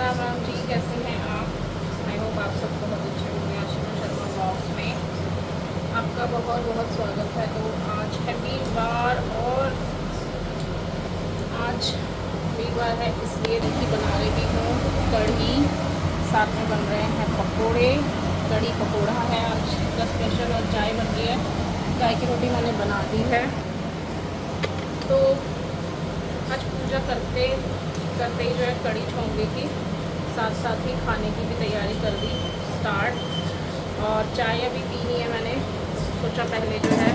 राम राम जी, कैसे हैं आप? आई होप आप सब बहुत अच्छे होंगे। आशिमा शर्मा ब्लॉग्स में आपका बहुत बहुत स्वागत है। तो आज है वीरवार और आज वीरवार है इसलिए देखिए बना रही हूँ कढ़ी, साथ में बन रहे हैं पकोड़े। कढ़ी पकोड़ा है आज का स्पेशल और चाय बन गई है। चाय की रोटी मैंने बना दी है। तो आज पूजा करते करते ही जो है कढ़ी छोंक दी थी, साथ साथ ही खाने की भी तैयारी कर दी स्टार्ट। और चाय अभी पीनी है। मैंने सोचा पहले जो है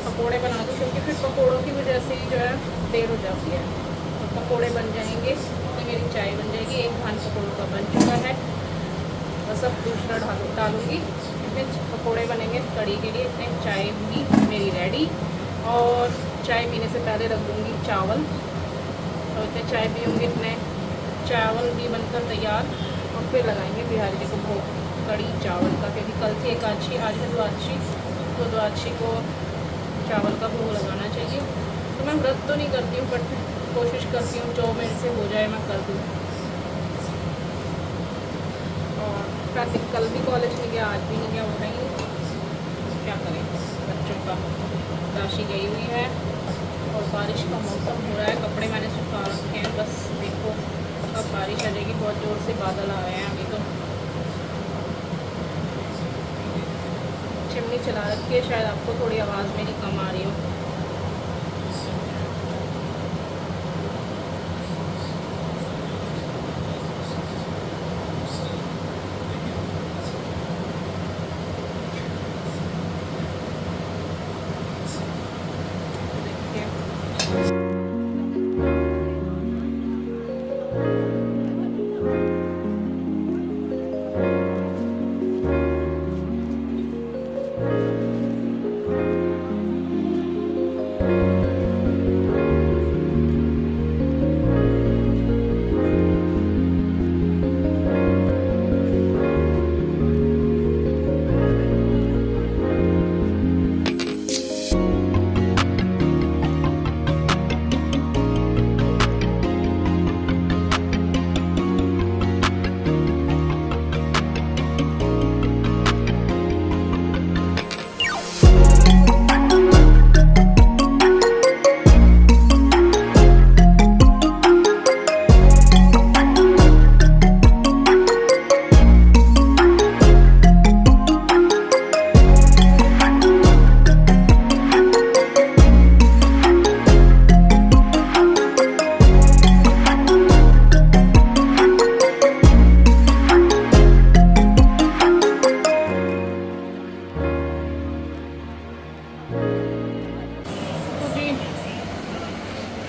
पकोड़े बना दूँ, क्योंकि फिर पकोड़ों की वजह से ही जो है देर हो जाती है। तो पकोड़े बन जाएंगे तो मेरी चाय बन जाएगी। एक भान पकोड़ों का बन चुका है, बस अब दूसरा डालूँगी। इसमें पकोड़े बनेंगे कढ़ी के लिए। इतने चाय भी मेरी रेडी, और चाय पीने से पहले रख दूँगी चावल। और इतने चाय पीऊँगी, इतने चावल भी बनकर तैयार, और फिर लगाएंगे बिहारी जी को भोग कढ़ी चावल का, क्योंकि कल थी एकादशी, आज है द्वादशी। तो द्वादशी को चावल का भोग लगाना चाहिए। तो मैं व्रत तो नहीं करती हूँ, बट कोशिश करती हूँ जो मेरे से हो जाए मैं कर दूँ। और कार्तिक कल भी कॉलेज नहीं गया, आज भी नहीं गया, उठाई क्या करें। बच्चों का राशि गई हुई है और बारिश का मौसम हो रहा है। कपड़े मैंने सुखा रखे हैं, बस देखो अब बारिश आ जाएगी। बहुत ज़ोर से बादल आ रहे हैं। अभी तो चिमनी चला रखी है, शायद आपको थोड़ी आवाज़ मेरी कम आ रही हो।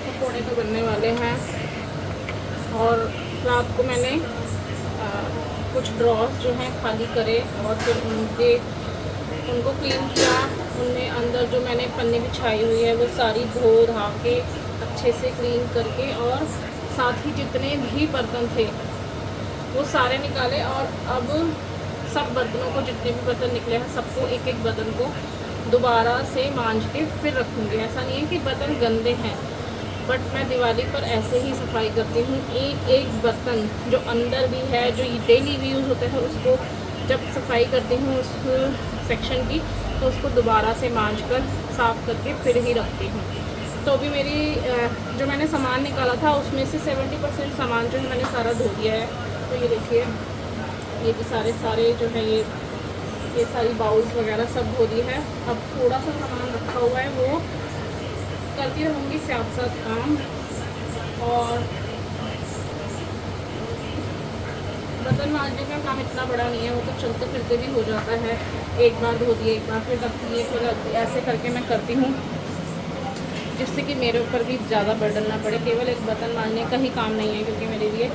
पकोड़े तो बनने वाले हैं। और रात को मैंने कुछ ड्रॉस जो हैं खाली करे और फिर उनको क्लीन किया। उनमें अंदर जो मैंने पन्नी बिछाई हुई है वो सारी धो धा के अच्छे से क्लीन करके, और साथ ही जितने भी बर्तन थे वो सारे निकाले। और अब सब बर्तनों को, जितने भी बर्तन निकले हैं सबको, एक एक बर्तन को दोबारा से मांज के फिर रखूँगी। ऐसा नहीं है कि बर्तन गंदे हैं, बट मैं दिवाली पर ऐसे ही सफाई करती हूँ। एक एक बर्तन जो अंदर भी है, जो डेली भी यूज़ होते हैं, उसको जब सफाई करती हूँ उस सेक्शन की, तो उसको दोबारा से मांज कर साफ़ करके फिर ही रखती हूँ। तो अभी मेरी जो मैंने सामान निकाला था उसमें से 70% सामान जो है मैंने सारा धो दिया है। तो ये देखिए, ये भी सारे जो है ये सारी बाउल्स वगैरह सब धो दी है। अब थोड़ा सा सामान रखा हुआ है, वो करती रहूँगी साथ साथ काम। और बर्तन मांजने का काम इतना बड़ा नहीं है, वो तो चलते फिरते भी हो जाता है। एक बार धो दिए, एक बार फिर रख दिए, फिर ऐसे करके मैं करती हूँ, जिससे कि मेरे ऊपर भी ज़्यादा बर्डन ना पड़े। केवल एक बर्तन मांजने का ही काम नहीं है, क्योंकि मेरे लिए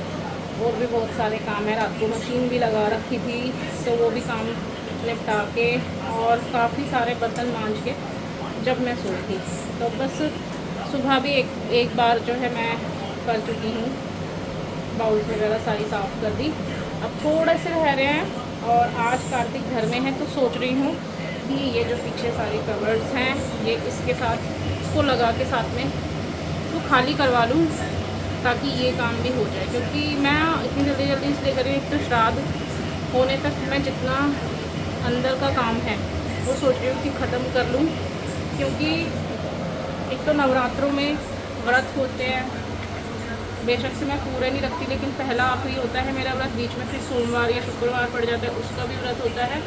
और भी बहुत सारे काम है। रात को मशीन भी लगा रखी थी, तो वो भी काम निपटा के और काफ़ी सारे बर्तन मांज के जब मैं सोई थी। तो बस सुबह भी एक बार जो है मैं कर चुकी हूँ, बाउल्स वगैरह सारी साफ़ कर दी। अब थोड़े से रह रहे हैं, और आज कार्तिक घर में है तो सोच रही हूँ कि ये जो पीछे सारी कवर्ड्स हैं ये इसके साथ इसको लगा के साथ में इसको खाली करवा लूँ, ताकि ये काम भी हो जाए। क्योंकि मैं इतनी जल्दी इसलिए कर रही हूँ, एक तो श्राद्ध होने तक मैं जितना अंदर का काम है वो सोच रही हूँ कि ख़त्म कर लूँ, क्योंकि एक तो नवरात्रों में व्रत होते हैं, बेशक से मैं पूरे नहीं रखती, लेकिन पहला आखिरी होता है मेरा व्रत, बीच में फिर सोमवार या शुक्रवार पड़ जाता है, उसका भी व्रत होता है।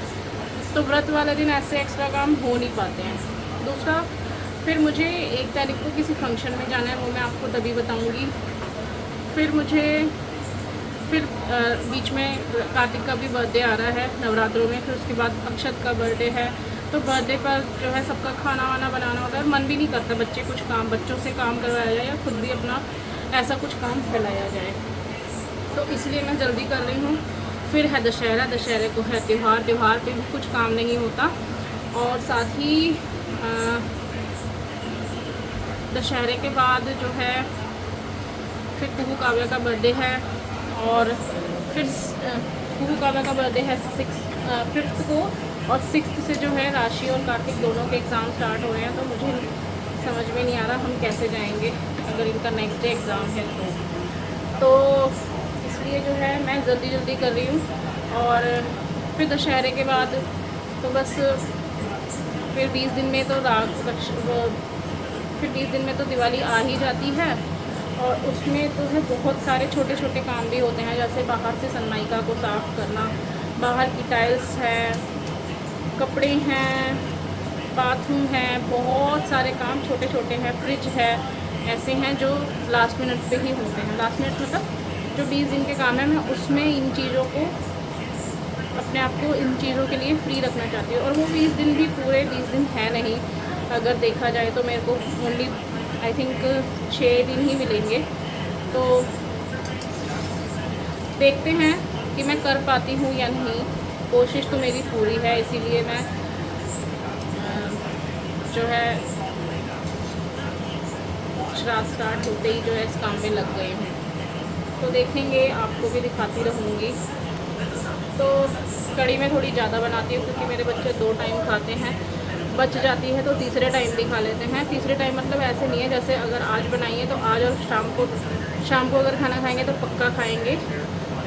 तो व्रत वाले दिन ऐसे एक्स्ट्रा काम हो नहीं पाते हैं। दूसरा, फिर मुझे 1 तारीख को किसी फंक्शन में जाना है, वो मैं आपको तभी बताऊँगी। फिर मुझे बीच में कार्तिक का भी बर्थडे आ रहा है नवरात्रों में, फिर उसके बाद अक्षत का बर्थडे है। तो बर्थडे पर जो है सबका खाना वाना बनाना होता है, मन भी नहीं करता बच्चों से काम करवाया जाए या खुद भी अपना ऐसा कुछ काम फैलाया जाए, तो इसलिए मैं जल्दी कर रही हूँ। फिर है दशहरे को है त्यौहार पे भी कुछ काम नहीं होता। और साथ ही दशहरे के बाद जो है फिर कुहू काव्या का बर्थडे है, और फिर कुहू काव्या का बर्थडे है 5th को, और 6th से जो है राशि और कार्तिक दोनों के एग्ज़ाम स्टार्ट हो रहे हैं। तो मुझे समझ में नहीं आ रहा हम कैसे जाएंगे अगर इनका नेक्स्ट डे एग्ज़ाम है तो इसलिए जो है मैं जल्दी कर रही हूँ। और फिर दशहरे के बाद तो बस फिर 20 दिन में तो फिर 20 दिन में तो दिवाली आ ही जाती है, और उसमें तो है बहुत सारे छोटे छोटे काम भी होते हैं, जैसे बाहर से सनमाइका को साफ़ करना, बाहर की टाइल्स है, कपड़े हैं, बाथरूम है, बहुत सारे काम छोटे छोटे हैं, फ्रिज है, ऐसे हैं जो लास्ट मिनट पे ही होते हैं। लास्ट मिनट मतलब जो 20 दिन के काम है, मैं उसमें इन चीज़ों को अपने आप को इन चीज़ों के लिए फ्री रखना चाहती हूँ। और वो 20 दिन भी पूरे 20 दिन है नहीं, अगर देखा जाए तो मेरे को ओनली आई थिंक 6 दिन ही मिलेंगे। तो देखते हैं कि मैं कर पाती हूँ या नहीं, कोशिश तो मेरी पूरी है, इसीलिए मैं जो है श्राद्ध स्टार्ट होते ही जो है इस काम में लग गई हूँ। तो देखेंगे, आपको भी दिखाती रहूँगी। तो कड़ी में थोड़ी ज़्यादा बनाती हूँ क्योंकि मेरे बच्चे 2 टाइम खाते हैं, बच जाती है तो तीसरे टाइम भी खा लेते हैं। तीसरे टाइम मतलब ऐसे नहीं है जैसे अगर आज बनाई है तो आज और शाम को अगर खाना खाएंगे तो पक्का खाएंगे,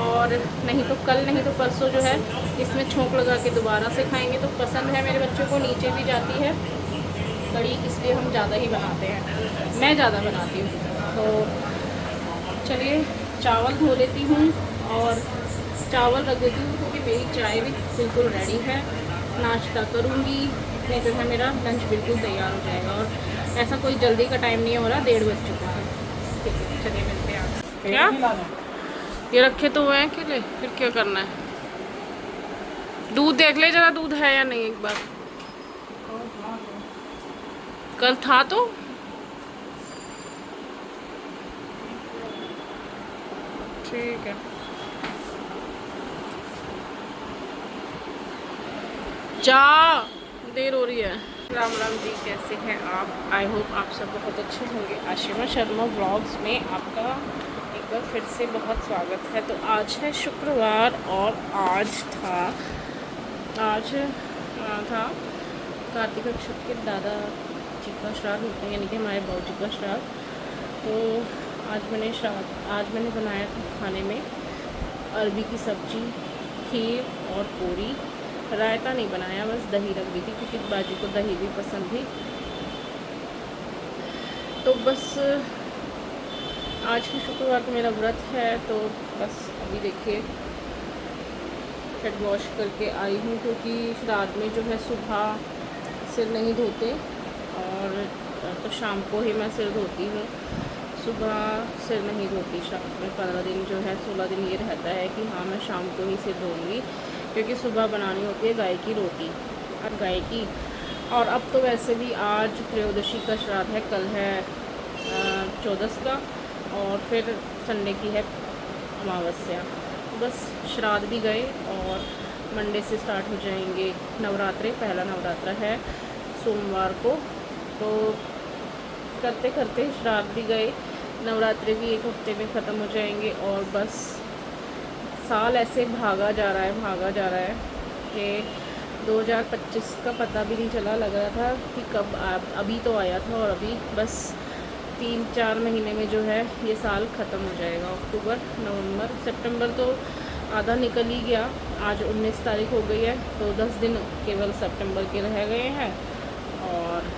और नहीं तो कल, नहीं तो परसों जो है इसमें छोंक लगा के दोबारा से खाएंगे। तो पसंद है मेरे बच्चों को, नीचे भी जाती है कड़ी, इसलिए हम ज़्यादा ही बनाते हैं, मैं ज़्यादा बनाती हूँ। तो चलिए चावल धो लेती हूँ और चावल रख देती हूँ, क्योंकि मेरी चाय भी बिल्कुल रेडी है। नाश्ता करूँगी, नहीं तो है मेरा लंच बिल्कुल तैयार हो जाएगा, और ऐसा कोई जल्दी का टाइम नहीं हो रहा, 1:30 बज चुका है। ठीक है, चलिए मिलते हैं आपसे। क्या ये रखे तो हुए हैं अकेले, फिर क्या करना है? दूध देख ले जरा, दूध है या नहीं एक बार। कल था तो ठीक है। जा देर हो रही है। राम राम जी, कैसे हैं आप? आई होप आप सब बहुत अच्छे होंगे। आशिमा शर्मा व्लॉग्स में आपका एक बार फिर से बहुत स्वागत है। तो आज है शुक्रवार, और आज था कार्तिक अक्षत के दादा जी का श्राद्ध होता है, यानी कि हमारे बाबू जी का श्राद्ध। तो आज मैंने बनाया था खाने में अरबी की सब्जी, खीर और पूरी। रायता नहीं बनाया, बस दही रख दी थी क्योंकि बाजू को दही भी पसंद थी। तो बस आज की शुक्रवार को मेरा व्रत है, तो बस अभी देखिए हेड वॉश करके आई हूँ, क्योंकि श्राद्ध में जो है सुबह सिर नहीं धोते, और तो शाम को ही मैं सिर धोती हूँ, सुबह सिर नहीं धोती। शाम में 15 दिन जो है 16 दिन ये रहता है कि हाँ मैं शाम को ही सिर धोऊँगी, क्योंकि सुबह बनानी होती है गाय की रोटी और गाय की। और अब तो वैसे भी आज त्रयोदशी का श्राद्ध है, कल है 14 का, और फिर संडे की है अमावस्या। बस श्राद्ध भी गए, और मंडे से स्टार्ट हो जाएंगे नवरात्रे। पहला नवरात्रा है सोमवार को, तो करते करते श्राद्ध भी गए, नवरात्रे भी 1 हफ्ते में ख़त्म हो जाएंगे। और बस साल ऐसे भागा जा रहा है कि 2025 का पता भी नहीं चला। लग रहा था कि कब अभी तो आया था, और अभी बस 3-4 महीने में जो है ये साल ख़त्म हो जाएगा। अक्टूबर, नवंबर, सितंबर तो आधा निकल ही गया। आज 19 तारीख हो गई है, तो 10 दिन केवल सितंबर के रह गए हैं और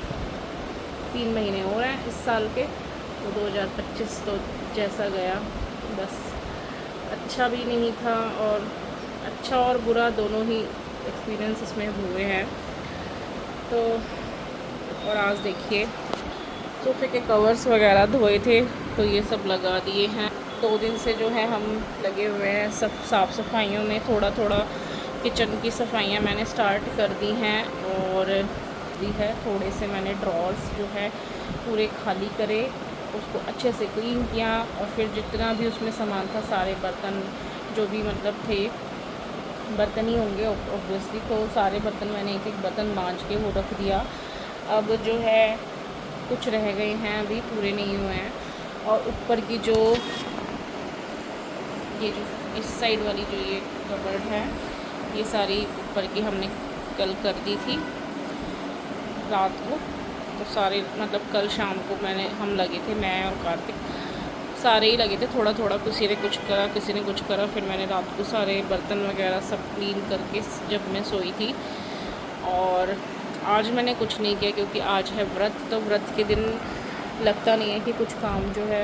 3 महीने और हैं इस साल के। तो 2025 तो जैसा गया बस, अच्छा भी नहीं था और अच्छा और बुरा दोनों ही एक्सपीरियंस इसमें हुए हैं। तो और आज देखिए सोफ़े के कवर्स वगैरह धोए थे तो ये सब लगा दिए हैं। 2 दिन से जो है हम लगे हुए हैं सब साफ़ सफाइयों में। थोड़ा थोड़ा किचन की सफाइयाँ मैंने स्टार्ट कर दी हैं और दी है। थोड़े से मैंने ड्रॉर्स जो है पूरे खाली करे, उसको अच्छे से क्लीन किया और फिर जितना भी उसमें सामान था, सारे बर्तन जो भी मतलब थे, बर्तन ही होंगे ऑब्वियसली, तो सारे बर्तन मैंने एक एक बर्तन मांज के वो रख दिया। अब जो है कुछ रह गए हैं, अभी पूरे नहीं हुए हैं। और ऊपर की जो इस साइड वाली जो ये कबर्ड है, ये सारी ऊपर की हमने कल कर दी थी रात को। तो सारे मतलब कल शाम को हम लगे थे, मैं और कार्तिक सारे ही लगे थे, थोड़ा थोड़ा, किसी ने कुछ करा किसी ने कुछ करा। फिर मैंने रात को सारे बर्तन वगैरह सब क्लीन करके जब मैं सोई थी। और आज मैंने कुछ नहीं किया क्योंकि आज है व्रत, तो व्रत के दिन लगता नहीं है कि कुछ काम जो है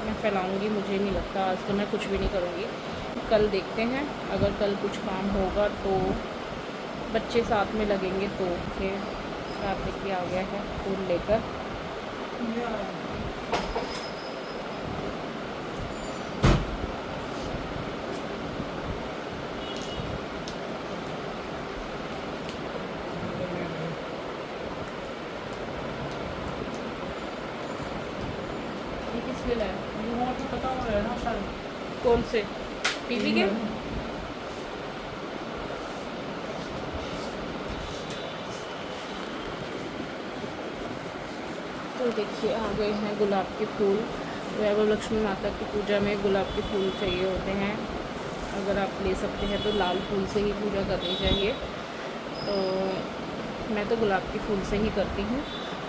मैं फैलाऊंगी, मुझे नहीं लगता। आज तो मैं कुछ भी नहीं करूँगी, कल देखते हैं। अगर कल कुछ काम होगा तो बच्चे साथ में लगेंगे। तो फिर कार्तिक भी आ गया है फूल लेकर। किस लिए लाया? कौन से टीवी के? तो देखिए आ गए हैं गुलाब के फूल। वैभव लक्ष्मी माता की पूजा में गुलाब के फूल चाहिए होते हैं। अगर आप ले सकते हैं तो लाल फूल से ही पूजा करनी चाहिए। तो मैं तो गुलाब के फूल से ही करती हूँ।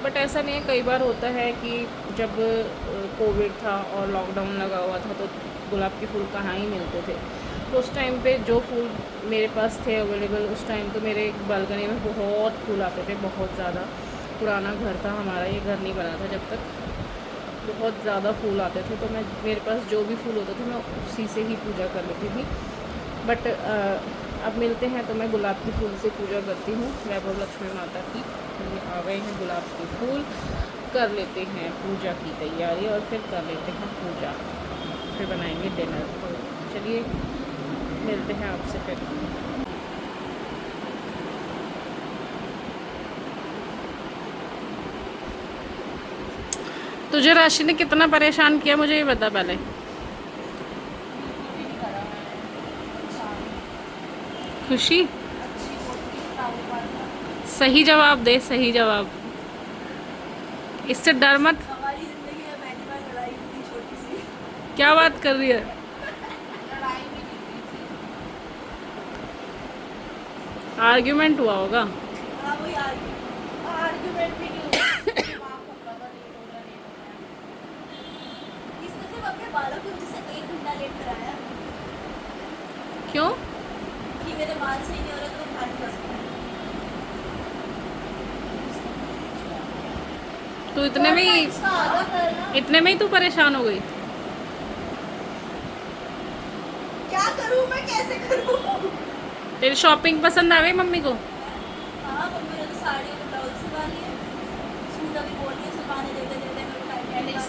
बट ऐसा नहीं है, कई बार होता है कि जब कोविड था और लॉकडाउन लगा हुआ था तो गुलाब के फूल कहाँ ही मिलते थे। तो उस टाइम पे जो फूल मेरे पास थे अवेलेबल, उस टाइम तो मेरे बालकनी में बहुत फूल आते थे, बहुत ज़्यादा। पुराना घर था हमारा, ये घर नहीं बना था जब तक। बहुत ज़्यादा फूल आते थे, तो मेरे पास जो भी फूल होते थे मैं उसी से ही पूजा कर लेती थी। बट अब मिलते हैं तो मैं गुलाब के फूल से पूजा करती हूँ, वैभव लक्ष्मी माता की। ये आ गए हैं गुलाब के फूल, कर लेते हैं पूजा की तैयारी और फिर कर लेते हैं पूजा, फिर बनाएंगे डिनर। तो चलिए मिलते हैं आपसे फिर। तुझे राशि ने कितना परेशान किया मुझे ये बता पहले। खुशी, सही जवाब दे, सही जवाब। इससे डर मत। हमारी जिंदगी में पहली बार लड़ाई हुई थी छोटी सी। क्या बात कर रही है? लड़ाई भी नहीं हुई थी। आर्ग्यूमेंट हुआ होगा। हाँ वही आर्ग्यूमेंट भी नहीं हुआ। दिमाग को पता नहीं होगा, नहीं होगा। इसने सिर्फ अपने बालों की वजह से 1 घंटा लेट कराया क्यों? कि मेरे बाल सही नहीं हो रहे तो मैं खाली कर सकता हूँ। तो इतने में ही तू परेशान हो गई? क्या करूँ मैं, कैसे करूँ? तेरी शॉपिंग पसंद आ गई मम्मी को? हाँ मम्मी ने तो साड़ी और ब्लाउज सिलवा लिए, सूट अभी बोल रही है सिलवाने, देते देते मेरे को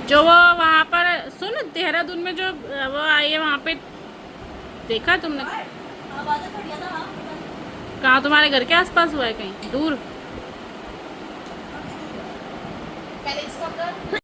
जो वो वहाँ पर सुन, देहरादून में जो वो आई है वहाँ पे, देखा तुमने? हाँ बात बढ़िया था। हाँ कहाँ, तुम्हारे घर के आसपास हुआ है कहीं दूर? पहले इसका कर।